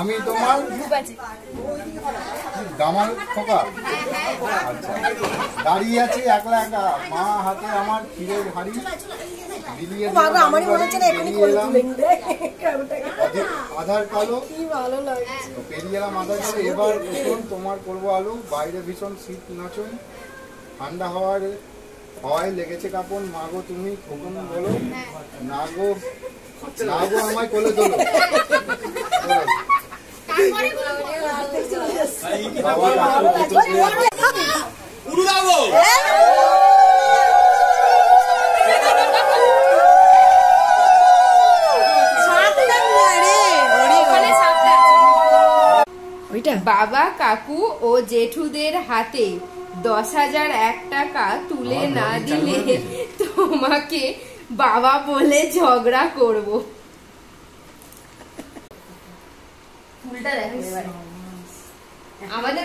আমি তোমার দামাল খোকা। আচ্ছা, দাঁড়িয়ে আছে একলা একা, মা হাতে আমার ক্ষীরের হাড়ি, আধার কালো পেরিয়ে এলাম আধার কালো। এবার এখন তোমার করবো আলু, বাইরে ভীষণ শীত নাচুন, ঠান্ডা হাওয়ায় লেগেছে কাপড়, মাগো তুমি হুকুম বলো, না গো আমায় কোলে তোলো। বাবা কাকু ও জেঠুদের হাতে 10,001 টাকা তুলে না দিলে তোমাকে বাবা বলে ঝগড়া করব। আমাদের